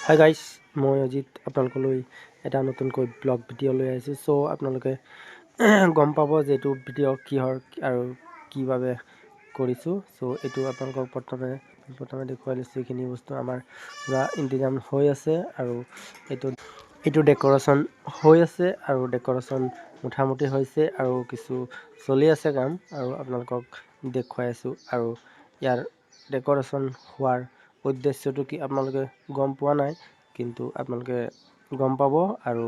Hi guys, মই অজিত আপোনালোকলৈ এটা নতুনকৈ ব্লগ ভিডিঅ' লৈ আহিছোঁ। চ' আপোনালোকে গম পাব যে এইটো ভিডিঅ' কিহৰ আৰু কি বাবে কৰিছোঁ। চ' এইটো আপোনালোকক প্ৰথমে দেখুৱাই লৈছোঁ। এইখিনি বস্তু আমাৰ পূৰা ইন্তজাম হৈ আছে আৰু এইটো ডেক'ৰেশ্যন হৈ আছে আৰু ডেক'ৰেশ্যন মুঠামুঠি হৈছে আৰু কিছু চলি আছে কাম আৰু আপোনালোকক দেখুৱাই আছোঁ। আৰু ইয়াৰ ডেক'ৰেশ্যন হোৱাৰ উদ্দেশ্যটো কি আপোনালোকে গম পোৱা নাই, কিন্তু আপোনালোকে গম পাব আৰু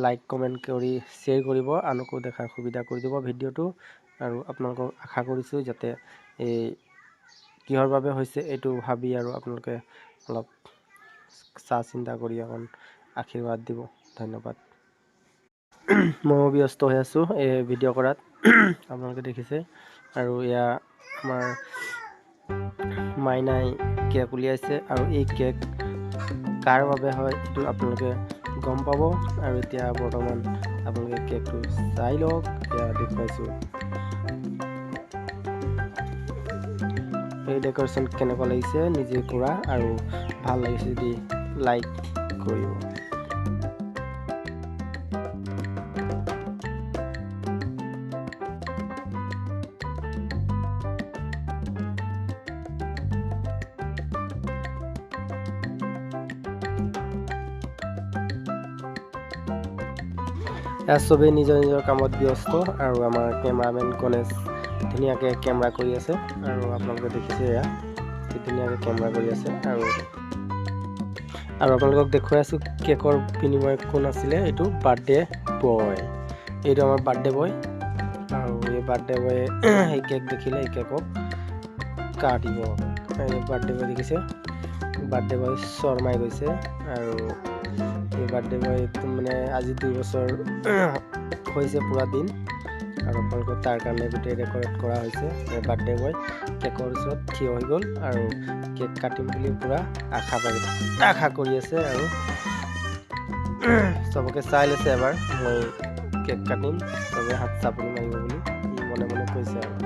লাইক কমেণ্ট কৰি শ্বেয়াৰ কৰিব, আনকো দেখাৰ সুবিধা কৰি দিব ভিডিঅ'টো। আৰু আপোনালোকক আশা কৰিছোঁ যাতে এই কিহৰ বাবে হৈছে এইটো ভাবি আৰু আপোনালোকে অলপ চিন্তা কৰি অকণ আশীৰ্বাদ দিব। ধন্যবাদ। ময়ো ব্যস্ত হৈ আছোঁ এই ভিডিঅ' কৰাত, আপোনালোকে দেখিছে। আৰু এয়া আমাৰ মাইনাই কেক উলিয়াইছে আৰু এই কেক কাৰ বাবে হয় এইটো আপোনালোকে গম পাব। আৰু এতিয়া বৰ্তমান আপোনালোকে কেকটো চাই লওক, এয়া দেখুৱাইছোঁ। এই ডেক'ৰেশ্যন কেনেকুৱা লাগিছে নিজে কৰা, আৰু ভাল লাগিছে যদি লাইক কৰিব। এয়া চবেই নিজৰ নিজৰ কামত ব্যস্ত আৰু আমাৰ কেমেৰামেন গণেশ ধুনীয়াকৈ কেমেৰা কৰি আছে আৰু আপোনালোকে দেখিছে এয়া কি ধুনীয়াকৈ কেমেৰা কৰি আছে। আৰু আপোনালোকক দেখুৱাই আছোঁ কেকৰ বিনিময় কোন আছিলে। এইটো বাৰ্থডে বয়, এইটো আমাৰ বাৰ্থডে বয়। আৰু এই বাৰ্থডে বয়ে এই কেক দেখিলে এই কেকক কাটিব। এই বাৰ্থডে বয় দেখিছে, বাৰ্থডে বয় শৰ্মাই গৈছে। আৰু এই বাৰ্থডে বয় মানে আজি 2 বছৰ হৈছে পুৰা দিন, আৰু আপোনালোকৰ তাৰ কাৰণে গোটেই ডেক'ৰেট কৰা হৈছে। এই বাৰ্থডে বয় কেকৰ ওচৰত থিয় হৈ গ'ল আৰু কেক কাটিম বুলি পুৰা আশা কৰি আছে। আৰু চবকে চাই লৈছে এবাৰ মই কেক কাটিম, চবে হাত চাপৰি মাৰিব বুলি মনে মনে কৈছে। আৰু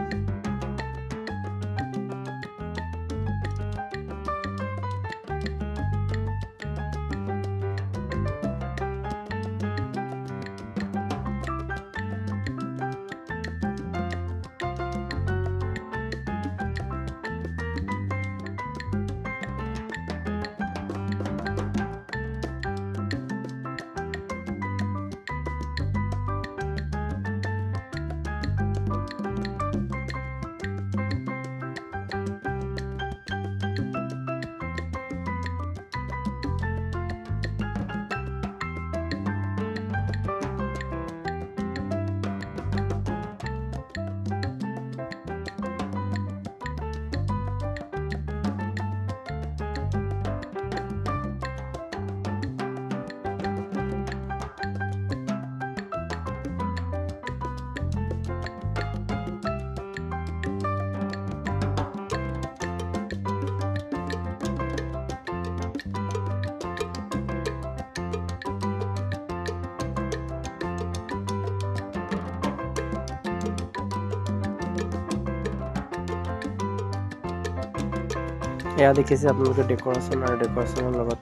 এয়া দেখিছে আপোনালোকে ডেক'ৰেশ্যন, আৰু ডেক'ৰেশ্যনৰ লগত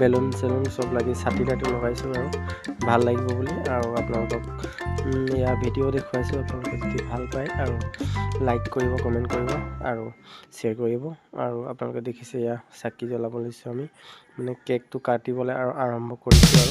বেলুন চেলুন চব লাগি ছাতি তাতি লগাইছোঁ আৰু ভাল লাগিব বুলি। আৰু আপোনালোকক এয়া ভিডিঅ' দেখুৱাইছোঁ, আপোনালোকে যদি ভাল পায় আৰু লাইক কৰিব, কমেণ্ট কৰিব আৰু শ্বেয়াৰ কৰিব। আৰু আপোনালোকে দেখিছে এয়া চাকি জ্বলাব লৈছোঁ আমি, মানে কেকটো কাটিবলৈ আৰু আৰম্ভ কৰিছোঁ। আৰু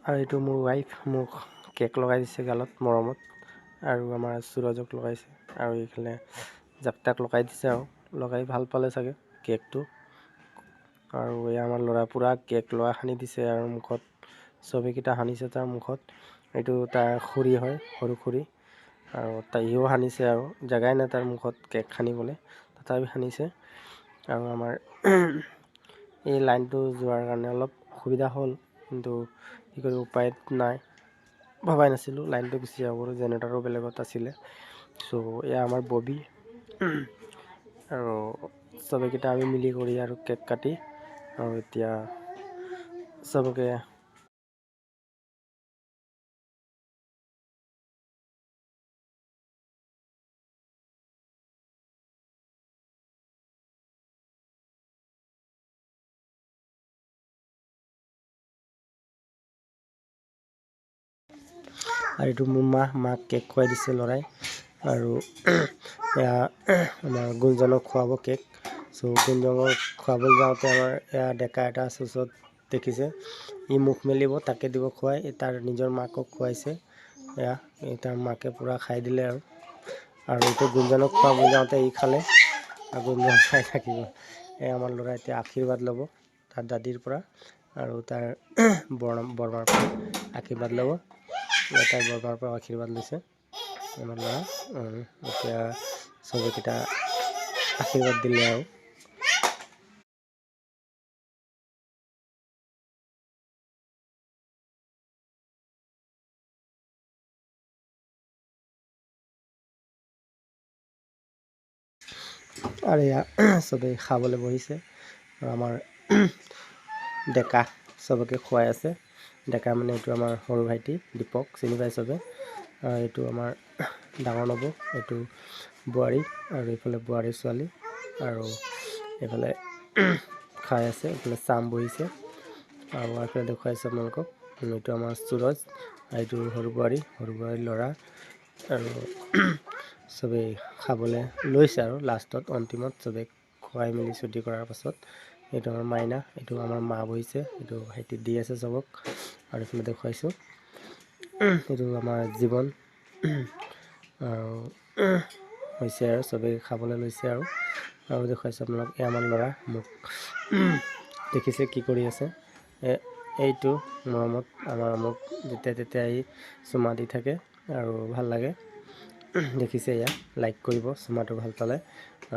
আৰু এইটো মোৰ ৱাইফ মোক কেক লগাই দিছে গালত মৰমত, আৰু আমাৰ সুৰজক লগাইছে, আৰু এইফালে জাপ্তাক লগাই দিছে, আৰু লগাই ভাল পালে চাগে কেকটো। আৰু এই আমাৰ ল'ৰা পূৰা কেক লগাই সানি দিছে আৰু মুখত ছবিকেইটা সানিছে তাৰ মুখত। এইটো তাৰ খুৰী হয়, সৰু খুৰী, আৰু তাইও সানিছে, আৰু জেগাই নাই তাৰ মুখত কেক সানিবলৈ, তথাপি সানিছে। আৰু আমাৰ এই লাইনটো যোৱাৰ কাৰণে অলপ অসুবিধা হ'ল, কিন্তু কি কৰি উপায় নাই, ভবাই নাছিলোঁ লাইনটো গুচি যাব পাৰোঁ, জেনেৰেটাৰো বেলেগত আছিলে। চ' এয়া আমাৰ ববি, আৰু চবেইকেইটা আমি মিলি কৰি আৰু কেক কাটি, আৰু এতিয়া চবকে আৰু এইটো মোৰ মাক কেক খুৱাই দিছে ল'ৰাই, আৰু এয়া আমাৰ গুঞ্জনক খুৱাব কেক। চ' গুঞ্জনক খুৱাবলৈ যাওঁতে আমাৰ এয়া ডেকা এটা আছে ওচৰত, দেখিছে, ই মুখ মেলিব, তাকে দিব খুৱাই, তাৰ নিজৰ মাকক খুৱাইছে। এয়া তাৰ মাকে পূৰা খাই দিলে, আৰু এইটো গুঞ্জনক খুৱাবলৈ যাওঁতে ই খালে, আৰু গুঞ্জন খাই থাকিব। এই আমাৰ ল'ৰা এতিয়া আশীৰ্বাদ ল'ব তাৰ দাদীৰ পৰা, আৰু তাৰ বৰমাৰ পৰা আশীৰ্বাদ ল'ব। তাই বৰমাৰ পৰা আশীৰ্বাদ লৈছে আমাৰ ল'ৰা। এতিয়া চবেইকেইটা আশীৰ্বাদ দিলে, আৰু এয়া চবেই খাবলৈ বহিছে, আৰু আমাৰ ডেকা চবকে খুৱাই আছে। ডেকা মানে এইটো আমাৰ সৰু ভাইটি দীপক, চিনি পাই চবে। এইটো আমাৰ ডাঙৰ নবৌ, এইটো বোৱাৰী, আৰু এইফালে বোৱাৰীৰ ছোৱালী, আৰু এইফালে খাই আছে, এইফালে চাম বহিছে, আৰু এইফালে দেখুৱাইছে আপোনালোকক। এইটো আমাৰ সুৰজ, এইটো সৰু বোৱাৰীৰ ল'ৰা, আৰু চবেই খাবলৈ লৈছে, আৰু লাষ্টত অন্তিমত চবেই খুৱাই মেলি ছুটি কৰাৰ পাছত এইটো আমাৰ মাইনা, এইটো আমাৰ মা বহিছে, এইটো ভাইটি দি আছে চবক, আৰু এইফালে দেখুৱাইছোঁ। এইটো আমাৰ জীৱন, আৰু হৈছে, আৰু চবেই খাবলৈ লৈছে, আৰু দেখুৱাইছোঁ আপোনালোক। এই আমাৰ ল'ৰা মোক দেখিছে কি কৰি আছে, এইটো মৰমত আমাৰ মোক যেতিয়া তেতিয়া আহি চুমা দি থাকে, আৰু ভাল লাগে দেখিছে। এয়া লাইক কৰিব চুমাটো ভাল পালে,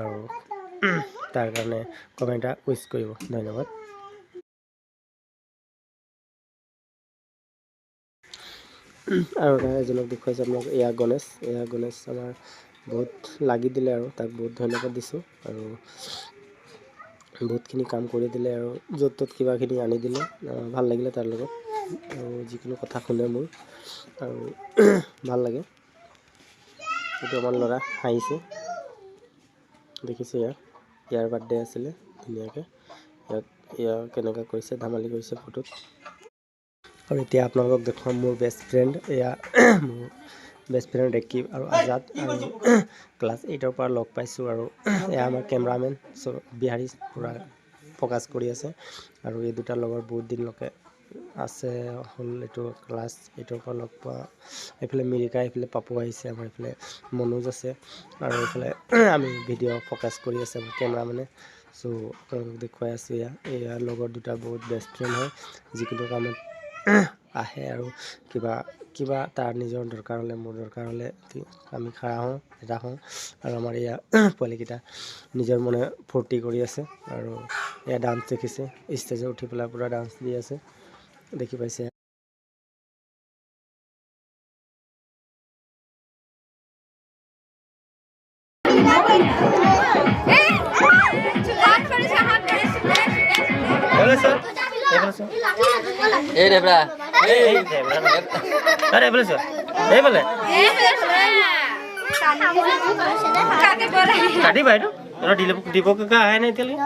আৰু তাৰ কাৰণে কমেণ্ট এটা উইচ কৰিব, ধন্যবাদ। আৰু এজনক দেখুৱাইছোঁ আপোনাক, এয়া গণেশ আমাৰ বহুত লাগি দিলে, আৰু তাক বহুত ধন্যবাদ দিছোঁ, আৰু বহুতখিনি কাম কৰি দিলে, আৰু য'ত ত'ত কিবাখিনি আনি দিলে, ভাল লাগিলে তাৰ লগত, আৰু যিকোনো কথা শুনে মোৰ, আৰু ভাল লাগে। এইটো আমাৰ ল'ৰা হাঁহিছে, দেখিছে, ইয়াৰ বাৰ্থডে আছিলে, ধুনীয়াকৈ ইয়াক কেনেকৈ কৰিছে, ধেমালি কৰিছে ফটোত। আৰু এতিয়া আপোনালোকক দেখুৱাম মোৰ বেষ্ট ফ্ৰেণ্ড, এয়া মোৰ বেষ্ট ফ্ৰেণ্ড ৰেকিব আৰু আজাদ, আৰু ক্লাছ 8ৰ পৰা লগ পাইছোঁ, আৰু এয়া আমাৰ কেমেৰামেন বিহাৰী পূৰা ফ'কাছ কৰি আছে, আৰু এই দুটা লগৰ বহুত দিনলৈকে আছে হ'ল, এইটো ক্লাছ 8ৰ পৰা লগ পোৱা। এইফালে মিৰিকা, এইফালে পাপু আহিছে, আমাৰ এইফালে মনোজ আছে, আৰু এইফালে আমি ভিডিঅ' ফ'কাছ কৰি আছে কেমেৰামেনে। চ' আপোনালোকক দেখুৱাই আছোঁ, এয়া লগৰ দুটা বহুত বেষ্ট ফ্ৰেণ্ড হয়, যিকোনো কামত আহে, আৰু কিবা তাৰ নিজৰ দৰকাৰ হ'লে, মোৰ দৰকাৰ হ'লে আমি খাৰা হওঁ, এটা হওঁ, আৰু আমাৰ এয়া পোৱালিকেইটা নিজৰ মনে ফূৰ্তি কৰি আছে, আৰু এয়া ডান্স দেখিছে, ষ্টেজত উঠি পেলাই পূৰা ডান্স দি আছে, দেখি পাইছে। কাটিবা এইটো দীপক কাকা আহে নাই এতিয়ালৈ।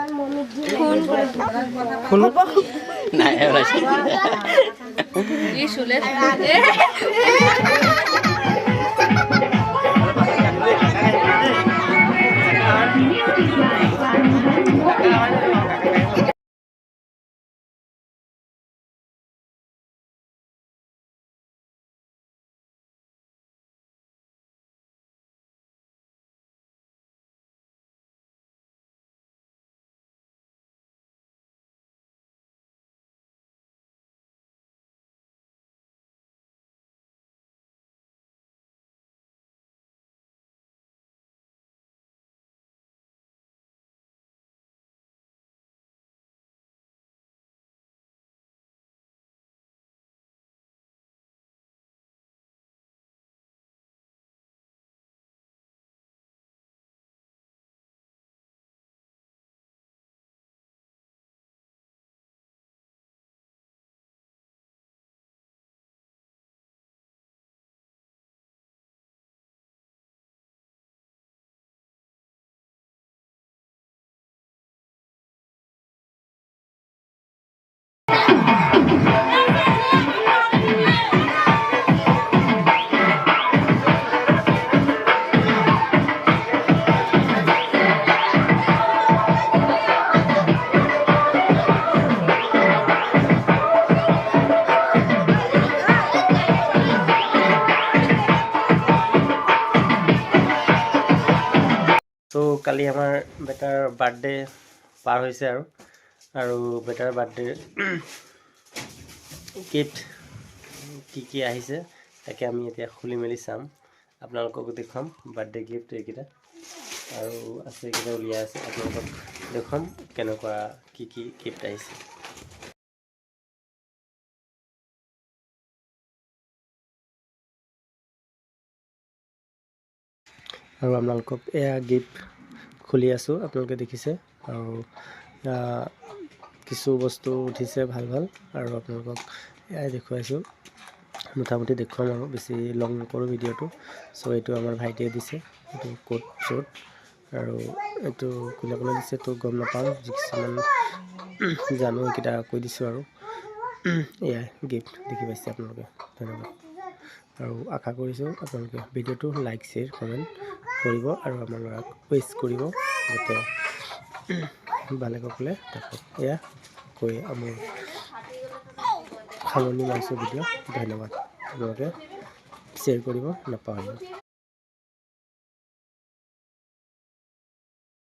তো কালি আমাৰ বেটাৰ বাৰ্থডে পাৰ হৈছে আৰু বেটাৰ বাৰ্থডে গিফ্ট কি আহিছে তাকে আমি এতিয়া খুলি মেলি চাম, আপোনালোককো দেখুৱাম বাৰ্থডে গিফ্ট এইকেইটা, আৰু আছে এইকেইটা উলিয়াই আছে, আপোনালোকক দেখুৱাম কেনেকুৱা কি গিফ্ট আহিছে। আৰু আপোনালোকক এয়া গিফ্ট খুলি আছোঁ, আপোনালোকে দেখিছে, আৰু কিছু বস্তু উঠিছে ভাল আৰু আপোনালোকক এয়াই দেখুৱাইছোঁ, মোটামুটি দেখুৱাম আৰু বেছি লং নকৰোঁ ভিডিঅ'টো। চ' এইটো আমাৰ ভাইটিয়ে দিছে, এইটো কোট চোট, আৰু এইটো কোনে দিছে তো গম নাপাওঁ, কিছুমান জানো এইকেইটা কৈ দিছোঁ, আৰু এয়াই গিফ্ট দেখি পাইছে আপোনালোকে, ধন্যবাদ। আৰু আশা কৰিছোঁ আপোনালোকে ভিডিঅ'টো লাইক শ্বেয়াৰ কমেণ্ট কৰিব আৰু আমাৰ ল'ৰাক উইচ কৰিব যাতে ভালে কুশলে থাকক। এয়া কৈ আমি সামৰণি মাৰিছোঁ ভিডিঅ', ধন্যবাদ। আপোনালোকে শ্বেয়াৰ কৰিব নাপাহৰিব।